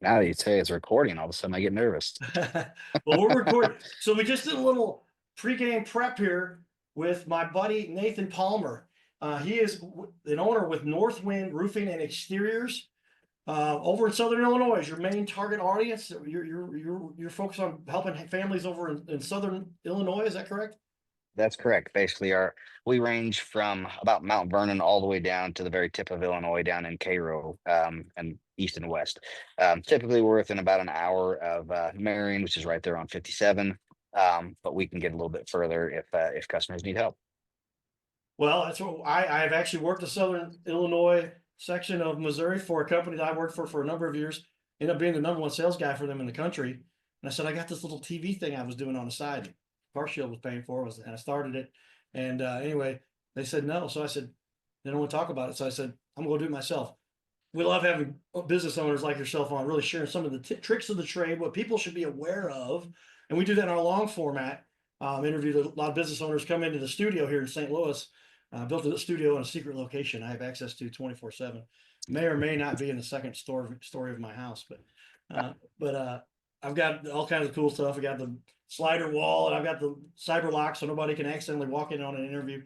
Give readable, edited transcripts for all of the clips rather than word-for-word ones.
Now that you say it's recording, all of a sudden I get nervous. Well, we're recording. So we just did a little pregame prep here with my buddy Nathan Palmer. He is an owner with Northwind Roofing and Exteriors over in Southern Illinois. Is your main target audience? You're focused on helping families over in Southern Illinois. Is that correct? That's correct. Basically, our we range from about Mount Vernon all the way down to the very tip of Illinois, down in Cairo, and east and west. Typically, we're within about an hour of Marion, which is right there on 57. But we can get a little bit further if customers need help. Well, that's what I've actually worked the Southern Illinois section of Missouri for a company that I worked for a number of years. Ended up being the number one sales guy for them in the country. And I said, I got this little TV thing I was doing on the side. Car Shield was paying for it, and I started it. And anyway, they said no. So I said, they don't want to talk about it. So I said, I'm going to do it myself. We love having business owners like yourself on, really sharing some of the tricks of the trade, what people should be aware of. And we do that in our long format. Interviewed a lot of business owners come into the studio here in St. Louis. Built a studio in a secret location I have access to 24/7. May or may not be in the second story of my house, but I've got all kinds of cool stuff. I got the slider wall, and I've got the cyber lock, so nobody can accidentally walk in on an interview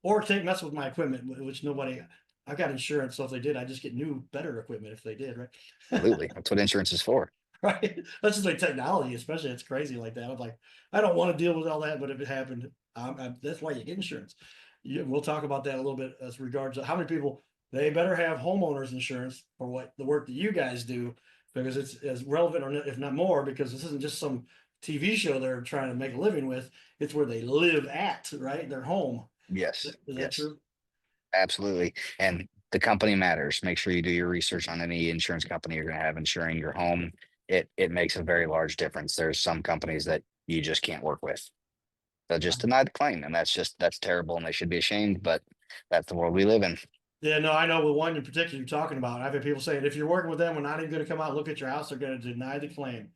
or take mess with my equipment, which nobody. I've got insurance, so if they did, I just get new, better equipment if they did, right? Absolutely, that's what insurance is for. Right. That's just like technology, especially. It's crazy like that. I'm like, I don't want to deal with all that, but if it happened, that's why you get insurance. We'll talk about that a little bit as regards to how many people they better have homeowners insurance for what the work that you guys do, because it's as relevant or if not more, because this isn't just some TV show they're trying to make a living with. It's where they live at, right? Their home. Yes, Is that yes, true? absolutely. And the company matters. Make sure you do your research on any insurance company you're going to have insuring your home. It makes a very large difference. There's some companies that you just can't work with. They'll just deny the claim, and that's terrible, and they should be ashamed. But that's the world we live in. Yeah, no, I know with one in particular you're talking about. I've had people saying if you're working with them, we're not even going to come out and look at your house. They're going to deny the claim.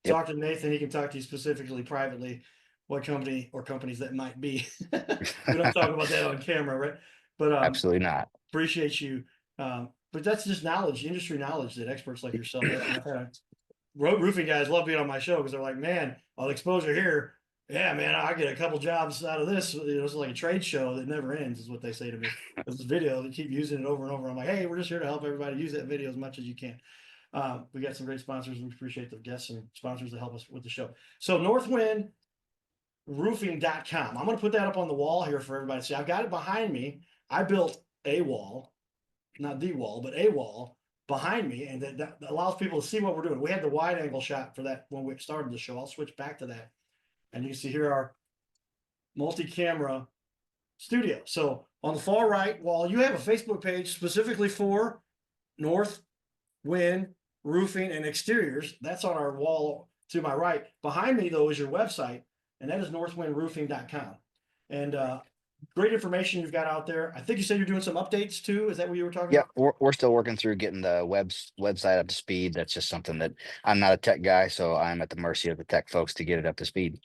Yep, Talk to Nathan. He can talk to you specifically, privately, what company or companies that might be. We don't talk about that on camera, right? But absolutely not. appreciate you. But that's just knowledge, industry knowledge that experts like yourself have. I've had roofing guys love being on my show because they're like, man, all the exposure here. Yeah, man, I get a couple jobs out of this. It's like a trade show that never ends, is what they say to me. This video, they keep using it over and over. I'm like, hey, we're just here to help everybody use that video as much as you can. We got some great sponsors. We appreciate the guests and sponsors that help us with the show. So northwindroofing.com. I'm going to put that up on the wall here for everybody to see. I've got it behind me. I built a wall, not the wall, but a wall behind me, and that allows people to see what we're doing. We had the wide angle shot for that when we started the show. I'll switch back to that. And you can see here our multi-camera studio. So on the far right wall, you have a Facebook page specifically for Northwind Roofing and Exteriors. That's on our wall to my right. Behind me, though, is your website, and that is northwindroofing.com. And great information you've got out there. I think you said you're doing some updates too. Is that what you were talking Yeah, about? we're still working through getting the website up to speed. That's just something that I'm not a tech guy, so I'm at the mercy of the tech folks to get it up to speed.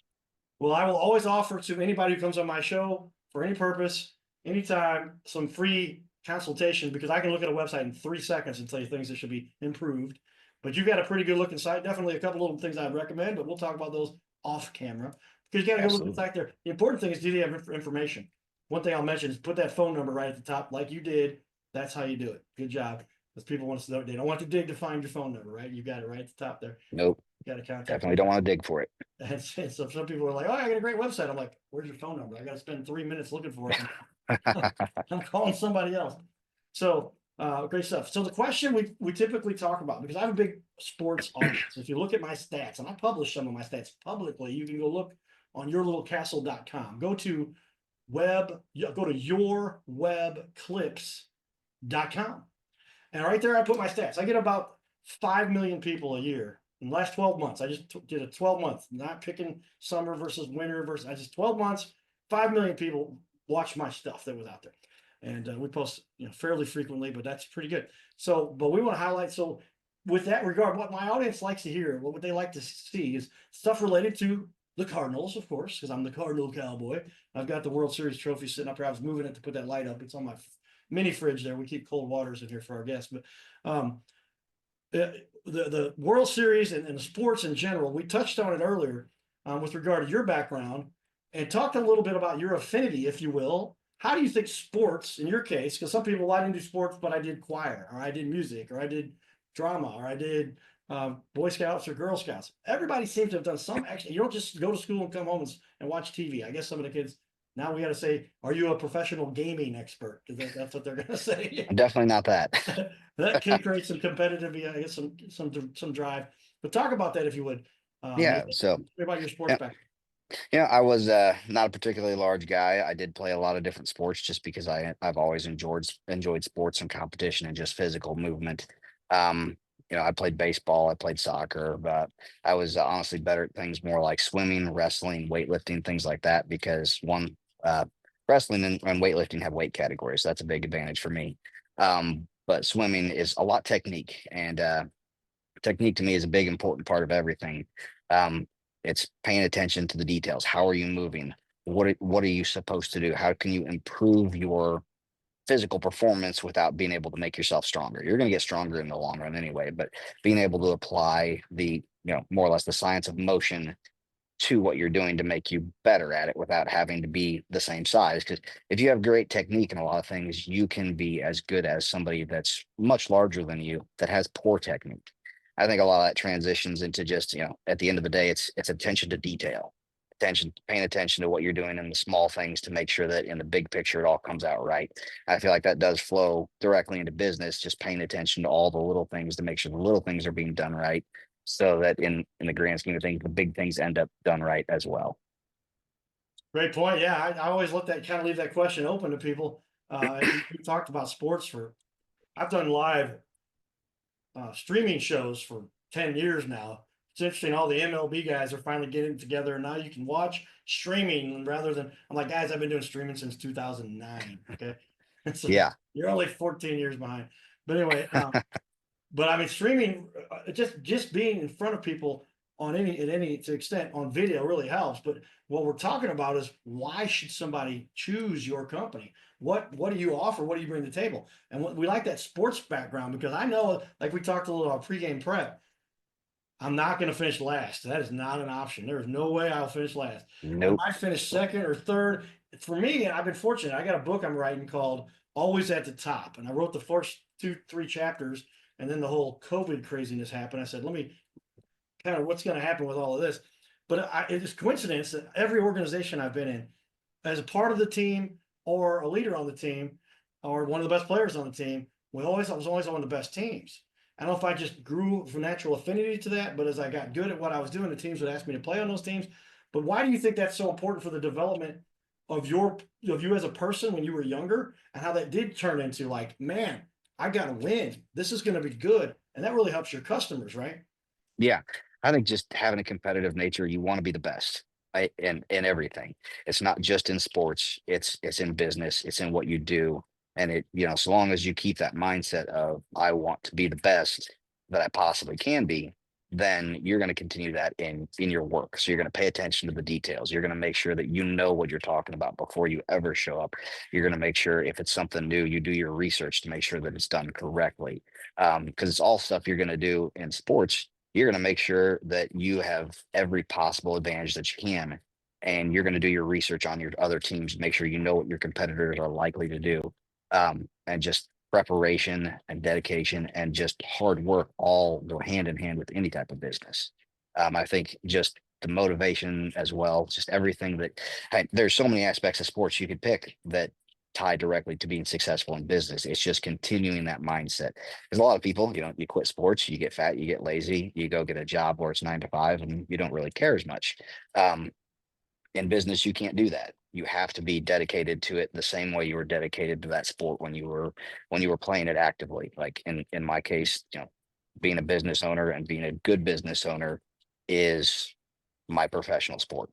Well, I will always offer to anybody who comes on my show for any purpose, anytime, some free consultation, because I can look at a website in 3 seconds and tell you things that should be improved. But you've got a pretty good looking site. Definitely a couple little things I'd recommend, but we'll talk about those off camera because you got to go look at the Absolutely. site there. The important thing is, do you have information? One thing I'll mention is put that phone number right at the top, like you did. That's how you do it. Good job. Because people want to know, they don't want to dig to find your phone number, right? You got it right at the top there. Nope, You got to contact definitely you. don't want to dig for it. And so some people are like, "Oh, I got a great website." I'm like, "Where's your phone number? I got to spend 3 minutes looking for it. I'm calling somebody else." So great stuff. So the question we typically talk about, because I have a big sports audience. If you look at my stats, and I publish some of my stats publicly, you can go look on yourlittlecastle.com. Go to yourwebclips.com. And right there, I put my stats. I get about 5 million people a year in the last 12 months. I just did a 12 month, not picking summer versus winter versus, I just 12 months, 5 million people watch my stuff that was out there. And we post, fairly frequently, but that's pretty good. So, but we want to highlight. So with that regard, what my audience likes to hear, what they like to see is stuff related to the Cardinals, of course, because I'm the Cardinal cowboy. I've got the World Series trophy sitting up here. I was moving it to put that light up. It's on my mini fridge there. We keep cold waters in here for our guests, but the World Series and sports in general, we touched on it earlier with regard to your background and talked a little bit about your affinity, if you will. How do you think sports, in your case, because some people, well, I didn't do sports, but I did choir, or I did music, or I did drama, or I did Boy Scouts or Girl Scouts. Everybody seems to have done some action. You don't just go to school and come home and watch TV. I guess some of the kids now we got to say, are you a professional gaming expert? Because that's what they're going to say. I'm definitely not that. That can create some competitive, I guess, some drive. But talk about that if you would. Yeah. Nathan, So, about your sports yeah, background. I was not a particularly large guy. I did play a lot of different sports just because I've always enjoyed sports and competition and just physical movement. Um, I played baseball, I played soccer, but I was honestly better at things more like swimming, wrestling, weightlifting, things like that. Because one, wrestling and weightlifting have weight categories. So that's a big advantage for me. But swimming is a lot technique, and technique to me is a big important part of everything. Um, it's paying attention to the details. How are you moving? What are you supposed to do? How can you improve your physical performance without being able to make yourself stronger? You're going to get stronger in the long run anyway, but being able to apply the, more or less the science of motion to what you're doing to make you better at it without having to be the same size. Because if you have great technique in a lot of things, you can be as good as somebody that's much larger than you that has poor technique. I think a lot of that transitions into just, at the end of the day, it's attention to detail, paying attention to what you're doing in the small things to make sure that in the big picture it all comes out right. I feel like that does flow directly into business, just paying attention to all the little things to make sure the little things are being done right, so that in the grand scheme of things, the big things end up done right as well. Great point. Yeah, I always let that kind of leave that question open to people. We talked about sports for. I've done live streaming shows for 10 years now. It's interesting. All the MLB guys are finally getting together, and now you can watch streaming rather than. I'm like, guys, I've been doing streaming since 2009. Okay, so Yeah. you're only 14 years behind. But anyway, but I mean, streaming, just being in front of people on any to extent on video really helps. But what we're talking about is why should somebody choose your company? What do you offer? What do you bring to the table? And we like that sports background because I know, like we talked a little about pregame prep. I'm not going to finish last. That is not an option. There is no way I'll finish last. I Nope. might finish second or third. For me, I've been fortunate. I got a book I'm writing called Always at the Top. And I wrote the first 2, 3 chapters, and then the whole COVID craziness happened. I said, let me kind of what's going to happen with all of this. But it is coincidence that every organization I've been in, as a part of the team or a leader on the team or one of the best players on the team, I was always on the best teams. I don't know if I just grew from natural affinity to that, but as I got good at what I was doing, the teams would ask me to play on those teams. But why do you think that's so important for the development of you as a person when you were younger, and how that did turn into like, man, I got to win. This is going to be good, and that really helps your customers, right? Yeah, I think just having a competitive nature, you want to be the best, in everything. It's not just in sports. It's in business. It's in what you do, and so long as you keep that mindset of I want to be the best that I possibly can be, then you're going to continue that in your work. So you're going to pay attention to the details. You're going to make sure that you know what you're talking about before you ever show up. You're going to make sure if it's something new, you do your research to make sure that it's done correctly. Because it's all stuff you're going to do in sports. You're going to make sure that you have every possible advantage that you can. And you're going to do your research on your other teams, make sure you know what your competitors are likely to do. And just preparation and dedication and just hard work all go hand in hand with any type of business. I think just the motivation as well, just everything there's so many aspects of sports you could pick that tie directly to being successful in business. It's just continuing that mindset. Because a lot of people, you quit sports, you get fat, you get lazy, you go get a job where it's 9 to 5 and you don't really care as much. Um, in business, you can't do that. You have to be dedicated to it the same way you were dedicated to that sport when you were playing it actively. Like in my case, being a business owner and being a good business owner is my professional sport.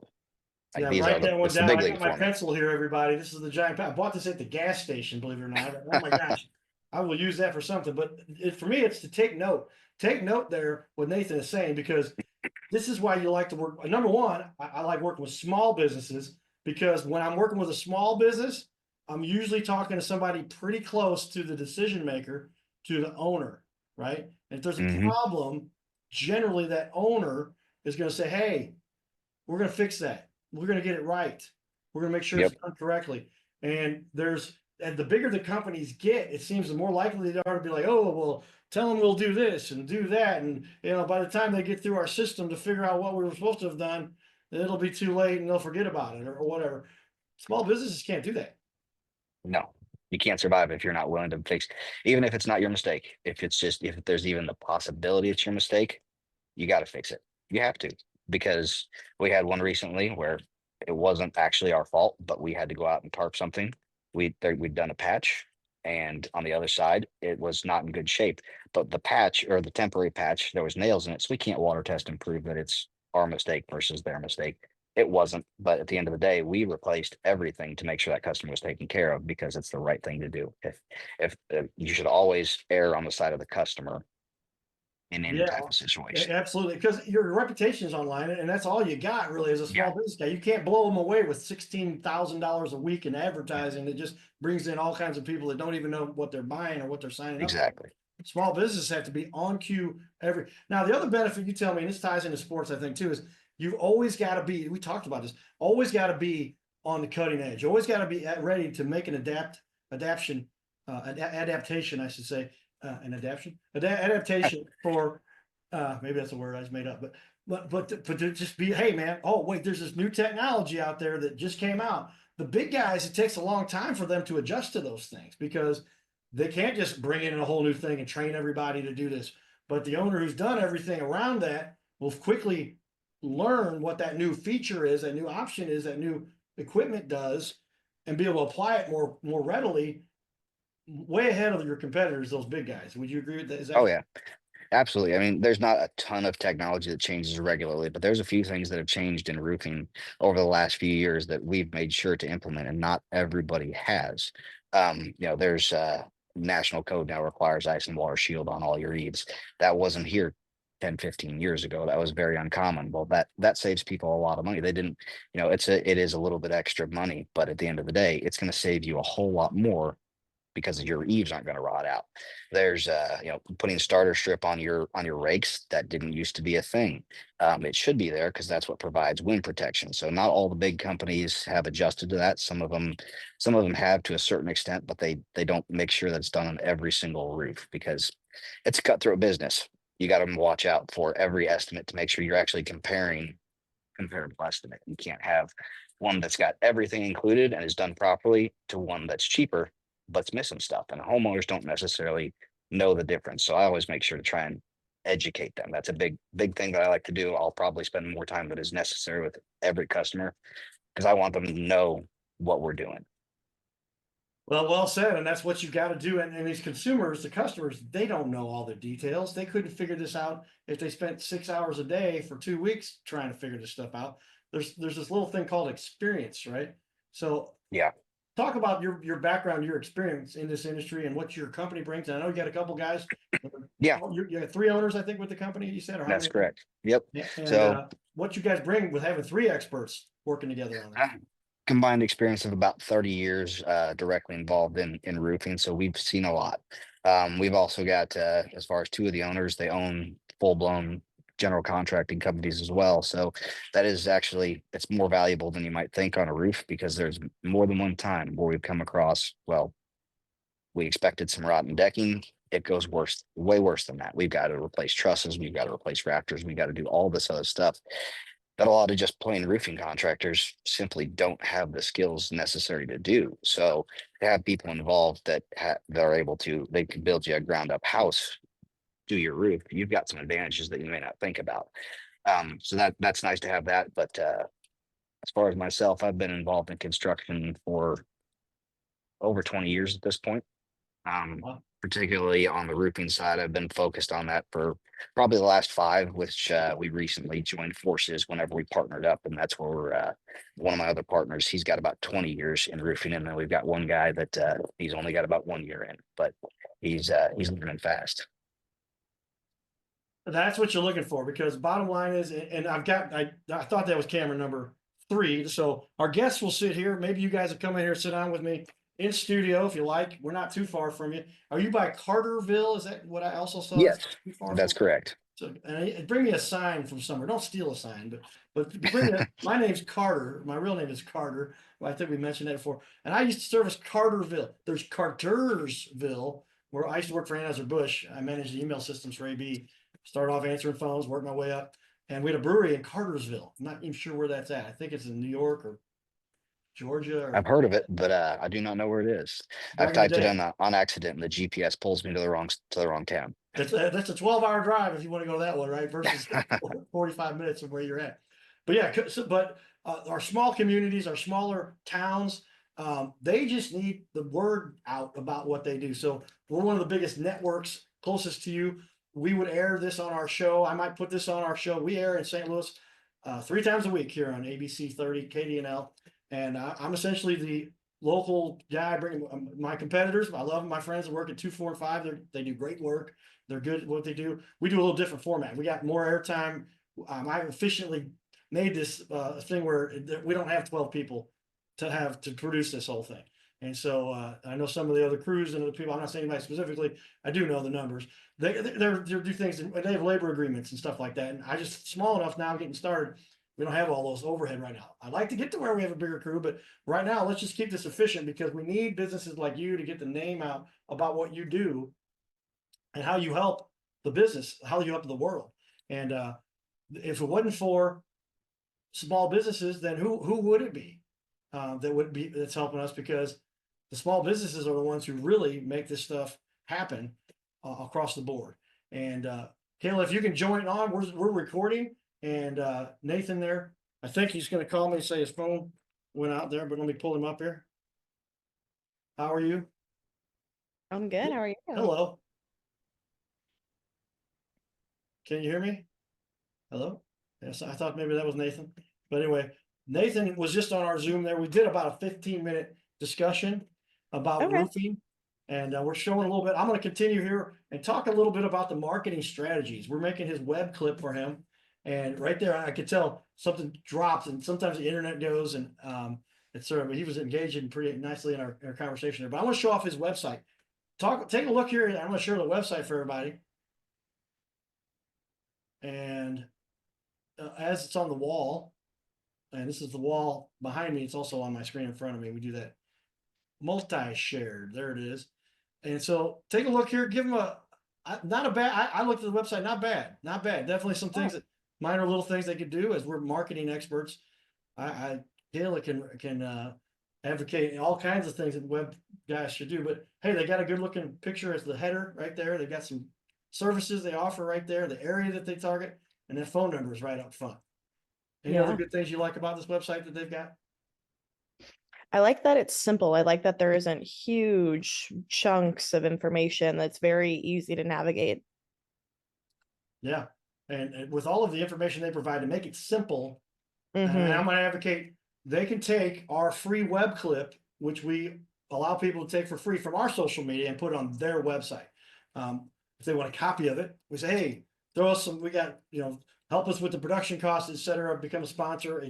Like Yeah, these are write that one it's the down. big I league got my for me. pencil here, everybody. This is the giant pen. I bought this at the gas station, believe it or not. Oh my gosh. I will use that for something. But for me, it's to take note. Take note there what Nathan is saying, because this is why you like to work. Number one, I like working with small businesses, because when I'm working with a small business, I'm usually talking to somebody pretty close to the decision maker, to the owner. right? And if there's a Hmm. problem, generally that owner is going to say, hey, we're going to fix that. We're going to get it right. We're going to make sure it's Yep. done correctly. And the bigger the companies get, it seems the more likely they are to be like, oh, well, tell them we'll do this and do that. And, by the time they get through our system to figure out what we were supposed to have done, it'll be too late and they'll forget about it, or whatever. Small businesses can't do that. No, you can't survive if you're not willing to fix, even if it's not your mistake. If it's just, if there's even the possibility it's your mistake, you got to fix it. You have to, because we had one recently where it wasn't actually our fault, but we had to go out and tarp something. We'd done a patch, and on the other side, it was not in good shape. But the patch, or the temporary patch, there was nails in it, so we can't water test and prove that it's our mistake versus their mistake. It wasn't, but at the end of the day, we replaced everything to make sure that customer was taken care of, because it's the right thing to do. If you should always err on the side of the customer in any Yeah, type of situation. absolutely. Because your reputation is online, and that's all you got really as a Yeah, small business guy. You can't blow them away with $16,000 a week in advertising that just brings in all kinds of people that don't even know what they're buying or what they're signing up for. exactly. Small businesses have to be on cue every. Now, the other benefit you tell me, and this ties into sports, I think too, is you've always got to be. We talked about this. Always got to be on the cutting edge. Always got to be ready to make an adaptation, I should say, adaptation for. Maybe that's a word I just made up, but to just be, hey man, oh wait, there's this new technology out there that just came out. The big guys, it takes a long time for them to adjust to those things because they can't just bring in a whole new thing and train everybody to do this. But the owner who's done everything around that will quickly learn what that new feature is, that new option is, that new equipment does, and be able to apply it more readily, way ahead of your competitors, those big guys. Would you agree with that? Is Oh that yeah, absolutely. I mean, there's not a ton of technology that changes regularly, but there's a few things that have changed in roofing over the last few years that we've made sure to implement, and not everybody has. There's national code now requires ice and water shield on all your eaves. That wasn't here 10, 15 years ago. That was very uncommon. Well, that saves people a lot of money. They didn't, it is a little bit extra money, but at the end of the day, it's going to save you a whole lot more because your eaves aren't going to rot out. There's putting starter strip on your rakes, that didn't used to be a thing. It should be there because that's what provides wind protection. So not all the big companies have adjusted to that. Some of them have to a certain extent, but they don't make sure that it's done on every single roof, because it's a cutthroat business. You got to watch out for every estimate to make sure you're actually comparing comparable estimate. You can't have one that's got everything included and is done properly to one that's cheaper but's missing stuff. And homeowners don't necessarily know the difference. So I always make sure to try and educate them. That's a big thing that I like to do. I'll probably spend more time than is necessary with every customer, because I want them to know what we're doing. well said, and that's what you got to do. And these consumers, the customers, they don't know all the details. They couldn't figure this out if they spent 6 hours a day for 2 weeks trying to figure this stuff out. There's this little thing called experience, right? So Yeah. talk about your background, your experience in this industry, and what your company brings. I know you got a couple guys. Yeah, Oh, you got 3 owners, I think, with the company. You said, or how that's many? correct. Yep. Yeah, and So what you guys bring with having three experts working together on uh, this. combined experience of about 30 years directly involved in roofing. So we've seen a lot. We've also got, as far as two of the owners, they own full blown general contracting companies as well. So that is actually, it's more valuable than you might think on a roof, because there's more than one time where we've come across, well, we expected some rotten decking. It goes worse, way worse than that. We've got to replace trusses. We've got to replace rafters. We've got to do all this other stuff that a lot of just plain roofing contractors simply don't have the skills necessary to do. So to have people involved that are able to, they can build you a ground up house, do your roof. You've got some advantages that you may not think about. So that's nice to have that. But as far as myself, I've been involved in construction for over 20 years at this point. Um, Wow. Particularly on the roofing side, I've been focused on that for probably the last five, which we recently joined forces whenever we partnered up. And that's where one of my other partners, he's got about 20 years in roofing. And then we've got one guy that he's only got about 1 year in, but he's learning fast. That's what you're looking for, because bottom line is, and I thought that was camera number 3. So our guests will sit here. Maybe you guys will come in here, sit down with me, in studio if you like. We're not too far from you. Are you by Carterville? Is that what I also saw? Yes, That's too far that's from. correct. So, and bring me a sign from somewhere. Don't steal a sign, but bring me. My name's Carter. My real name is Carter. Well, I think we mentioned that before. And I used to service Carterville. There's Cartersville, where I used to work for Anheuser-Busch. I managed the email systems for AB. Started off answering phones, worked my way up, and we had a brewery in Cartersville. I'm not even sure where that's at. I think it's in New York or Georgia I've or heard of it, but I do not know where it is. I've back in the typed it in day. on accident, and the GPS pulls me to the wrong town. That's a 12-hour drive if you want to go that way, right? Versus 45 minutes of where you're at. But yeah, but our small communities, our smaller towns, they just need the word out about what they do. So we're one of the biggest networks closest to you. We would air this on our show. I might put this on our show. We air in St. Louis 3 times a week here on ABC 30 KDNL, and I'm essentially the local guy bringing my competitors. I love them, my friends that work at 2, 4, and 5. They do great work. They're good at what they do. We do a little different format. We got more airtime. I've efficiently made this thing where we don't have 12 people to produce this whole thing. And so I know some of the other crews and other people. I'm not saying anybody specifically. I do know the numbers. They do things, and they have labor agreements and stuff like that. And I just small enough now, getting started. We don't have all those overhead right now. I'd like to get to where we have a bigger crew, but right now let's just keep this efficient because we need businesses like you to get the name out about what you do and how you help the business, how you help the world. And if it wasn't for small businesses, then who would it be that's helping us? Because the small businesses are the ones who really make this stuff happen across the board. And Kayla, if you can join on, we're recording, and Nathan there, I think he's going to call me and say his phone went out there, but let me pull him up here. How are you? I'm good. How are you? Hello. Can you hear me? Hello? Yes, I thought maybe that was Nathan. But anyway, Nathan was just on our Zoom there. We did about a 15-minute discussion about Okay. roofing. And we're showing a little bit. I'm going to continue here and talk a little bit about the marketing strategies. We're making his web clip for him. And right there, I could tell something drops, and sometimes the internet goes, and it's sort of, he was engaging pretty nicely in our conversation there. But I want to show off his website. Take a look here. I'm going to share the website for everybody. And as it's on the wall, and this is the wall behind me, it's also on my screen in front of me. We do that multi-shared. There it is. And so take a look here. Give them not a bad. I looked at the website. Not bad. Not bad. Definitely some things that minor little things they could do as we're marketing experts. Kayla can advocate all kinds of things that web guys should do. But hey, they got a good looking picture as the header right there. They got some services they offer right there, the area that they target, and their phone numbers right up front. Any other good things you like about this website that they've got? I like that it's simple. I like that there isn't huge chunks of information that's very easy to navigate. Yeah. And with all of the information they provide to make it simple, and Mm-hmm. I'm going to advocate they can take our free web clip, which we allow people to take for free from our social media, and put it on their website. If they want a copy of it, we say, hey, throw us some, we got, help us with the production costs, et cetera, become a sponsor,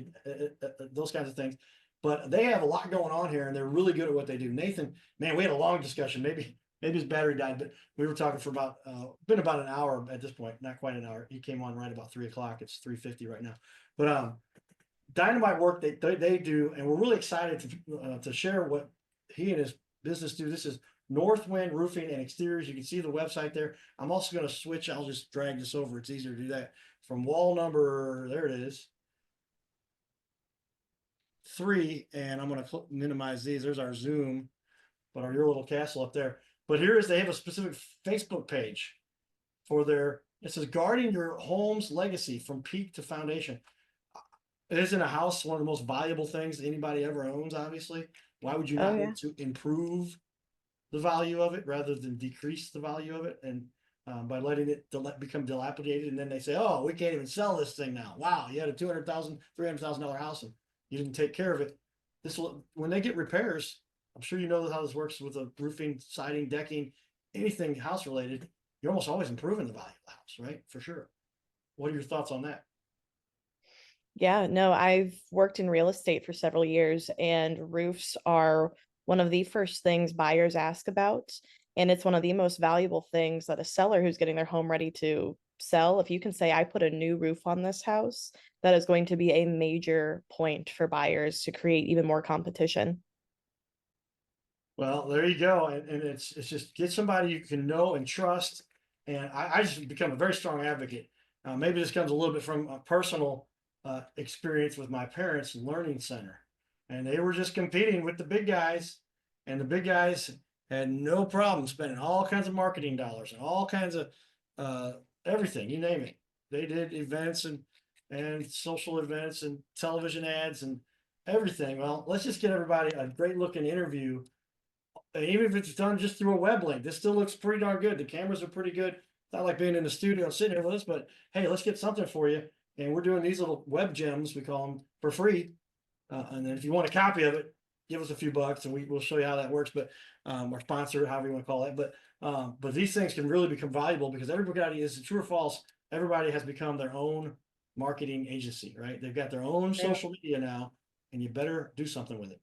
those kinds of things. But they have a lot going on here, and they're really good at what they do. Nathan, man, we had a long discussion. Maybe his battery died, but we were talking for been about an hour at this point, not quite an hour. He came on right about 3 o'clock. It's 3:50 right now. But dynamite work they do, and we're really excited to share what he and his business do. This is Northwind Roofing and Exteriors. You can see the website there. I'm also going to switch. I'll just drag this over. It's easier to do that from wall number. There it is. 3, and I'm going to minimize these. There's our Zoom, but your little castle up there. But here is, they have a specific Facebook page for their, it says guarding your home's legacy from peak to foundation. Isn't a house one of the most valuable things anybody ever owns? Obviously, why would you not want to improve the value of it rather than decrease the value of it? And by letting it become dilapidated, and then they say, "Oh, we can't even sell this thing now." Wow, you had a $200,000, $300,000 house, and you didn't take care of it. This will, when they get repairs, I'm sure you know how this works with a roofing, siding, decking, anything house related. You're almost always improving the value of the house, right? For sure. What are your thoughts on that? Yeah, no, I've worked in real estate for several years, and roofs are one of the first things buyers ask about. And it's one of the most valuable things that a seller who's getting their home ready to sell, if you can say, I put a new roof on this house, that is going to be a major point for buyers to create even more competition. Well, there you go. And it's just get somebody you can know and trust. And I just become a very strong advocate. Maybe this comes a little bit from a personal experience with my parents' learning center. And they were just competing with the big guys. And the big guys had no problem spending all kinds of marketing dollars and all kinds of everything, you name it. They did events and social events and television ads and everything. Well, let's just get everybody a great looking interview. And even if it's done just through a web link, this still looks pretty darn good. The cameras are pretty good. It's not like being in the studio sitting here with us, but hey, let's get something for you. And we're doing these little web gems, we call them, for free. And then if you want a copy of it, give us a few bucks and we'll show you how that works. But or sponsor, however you want to call it. But these things can really become valuable because everybody is true or false. Everybody has become their own marketing agency, right? They've got their own social media now, and you better do something with it.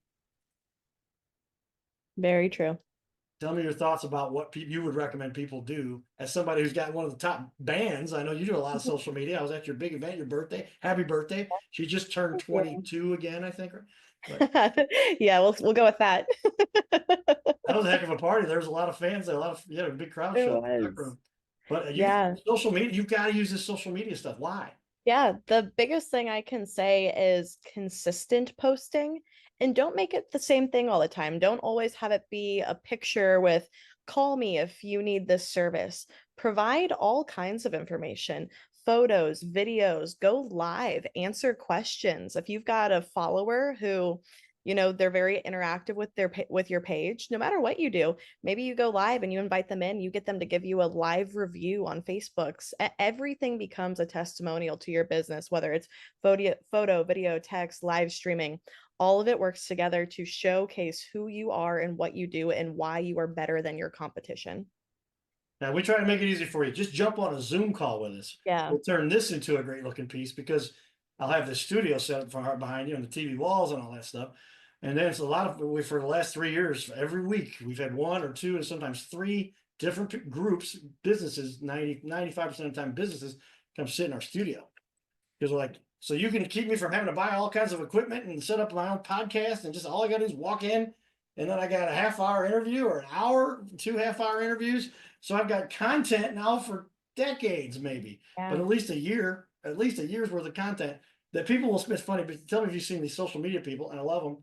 Very true. Tell me your thoughts about what you would recommend people do as somebody who's got one of the top bands. I know you do a lot of social media. I was at your big event, your birthday. Happy birthday. She just turned 22 again, I think. But yeah, we'll go with that. that was a heck of a party. There was a lot of fans there, you had a big crowd show up. But yeah, social media, you've got to use this social media stuff. Why? Yeah, the biggest thing I can say is consistent posting, and don't make it the same thing all the time. Don't always have it be a picture with call me if you need this service. Provide all kinds of information, photos, videos, go live, answer questions. If you've got a follower who, they're very interactive with with your page, no matter what you do, maybe you go live and you invite them in, you get them to give you a live review on Facebook's. Everything becomes a testimonial to your business, whether it's photo, video, text, live streaming. All of it works together to showcase who you are and what you do and why you are better than your competition. Now we try to make it easy for you. Just jump on a Zoom call with us. Yeah. We'll turn this into a great looking piece because I'll have the studio set up behind you and the TV walls and all that stuff. And then it's a lot of, for the last 3 years, every week, we've had 1 or 2 and sometimes 3 different groups, businesses, 95% of the time businesses come sit in our studio. Because we're like, so you can keep me from having to buy all kinds of equipment and set up my own podcast and just all I got to do is walk in and then I got a half-hour interview or an hour, 2 half-hour interviews. So I've got content now for decades, maybe, but at least a year's worth of content that people will spend. It's funny, but tell me if you've seen these social media people, and I love them,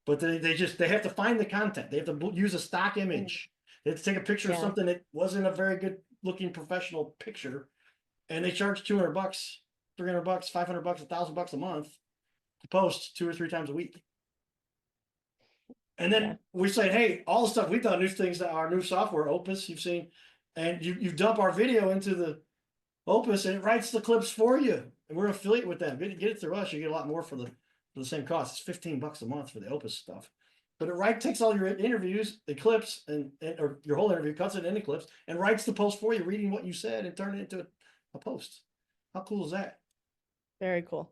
but they have to find the content. They have to use a stock image. They have to take a picture of something that wasn't a very good looking professional picture, and they charge $200, $300, $500, $1,000 a month to post 2 or 3 times a week. And then we say, hey, all the stuff we've done, new things that our new software, Opus, you've seen, and you dump our video into the Opus and it writes the clips for you. And we're affiliate with them. Get it through us, you get a lot more for the same cost. It's $15 a month for the Opus stuff. But it takes all your interviews, the clips, or your whole interview, cuts it into clips, and writes the post for you, reading what you said and turning it into a post. How cool is that? Very cool.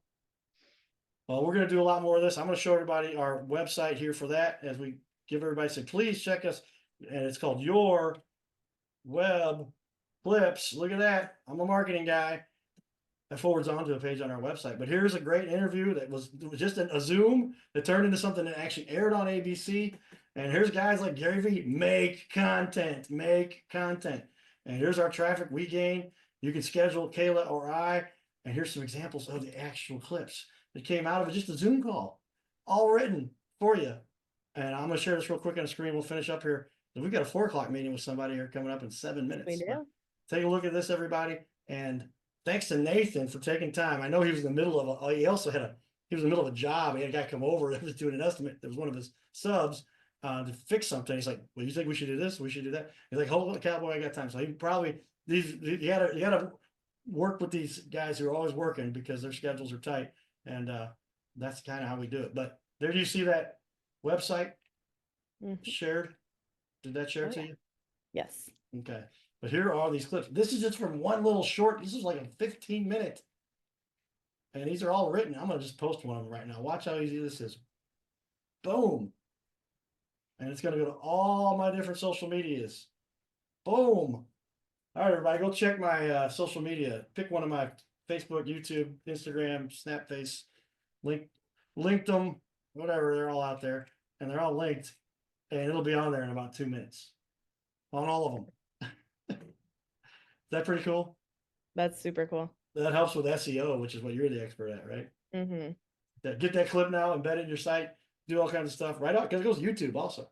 Well, we're going to do a lot more of this. I'm going to show everybody our website here for that as we give everybody some, please check us. And it's called Your Web Clips. Look at that. I'm a marketing guy. That forwards on to a page on our website. But here's a great interview that was just a Zoom that turned into something that actually aired on ABC. And here's guys like Gary Vee, make content. And here's our traffic we gain. You can schedule Kayla or I. And here's some examples of the actual clips that came out of it, just a Zoom call, all written for you. And I'm going to share this real quick on the screen. We'll finish up here. We've got a 4 o'clock meeting with somebody here coming up in 7 minutes. We do. Take a look at this, everybody. And thanks to Nathan for taking time. I know he was in the middle of he was in the middle of a job. He had a guy come over that was doing an estimate. There was one of his subs to fix something. He's like, well, you think we should do this? We should do that. He's like, hold on, cowboy, I got time. So he probably, you gotta work with these guys who are always working because their schedules are tight. And that's kind of how we do it. But there you see that website shared. Did that share to you? Yes. Okay. But here are all these clips. This is just from one little short. This is like a 15-minute. And these are all written. I'm going to just post one of them right now. Watch how easy this is. Boom. and it's gonna go to all my different social medias. Boom. All right, everybody, go check my social media. Pick one of my Facebook, YouTube, Instagram, Snapface, linked them, whatever. They're all out there, and they're all linked, and it'll be on there in about 2 minutes, on all of them. Is that pretty cool? That's super cool. That helps with SEO, which is what you're the expert at, right? Mm-hmm. Get that clip now, embed it in your site, do all kinds of stuff, right? Because it goes to YouTube also.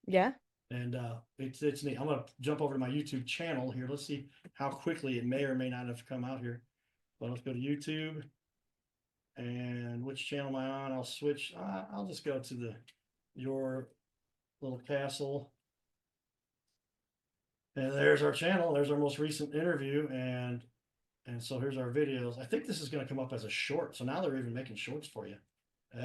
Yeah. And it's neat. I'm gonna jump over to my YouTube channel here. Let's see how quickly it may or may not have come out here. But let's go to YouTube. And which channel am I on? I'll switch. I'll just go to your little castle. And there's our channel. There's our most recent interview. And so here's our videos. I think this is gonna come up as a short. So now they're even making shorts for you.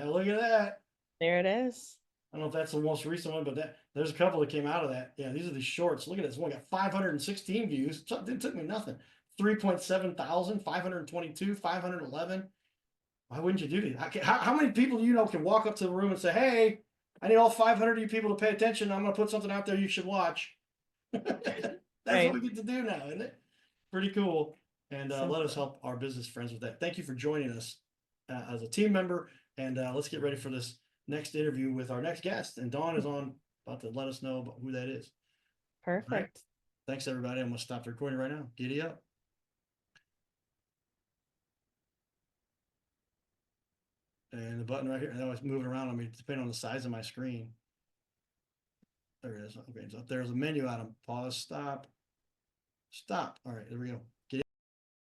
Look at that. There it is. I don't know if that's the most recent one, but there's a couple that came out of that. Yeah, these are the shorts. Look at this one, got 516 views. It took me nothing. 3.7 thousand, 522, 511. Why wouldn't you do this? How many people do you know can walk up to the room and say, "Hey, I need all 500 of you people to pay attention. I'm going to put something out there you should watch." That's Right. what we get to do now, isn't it? Pretty cool. And So let us help our business friends with that. Thank you for joining us as a team member. And let's get ready for this next interview with our next guest. And Dawn is on, about to let us know about who that is. Perfect. Right. Thanks, everybody. I'm going to stop the recording right now. Giddy up. And the button right here, and it's moving around on me depending on the size of my screen. There it is. Okay, so there's a menu item. Pause, stop, stop. All right, there we go.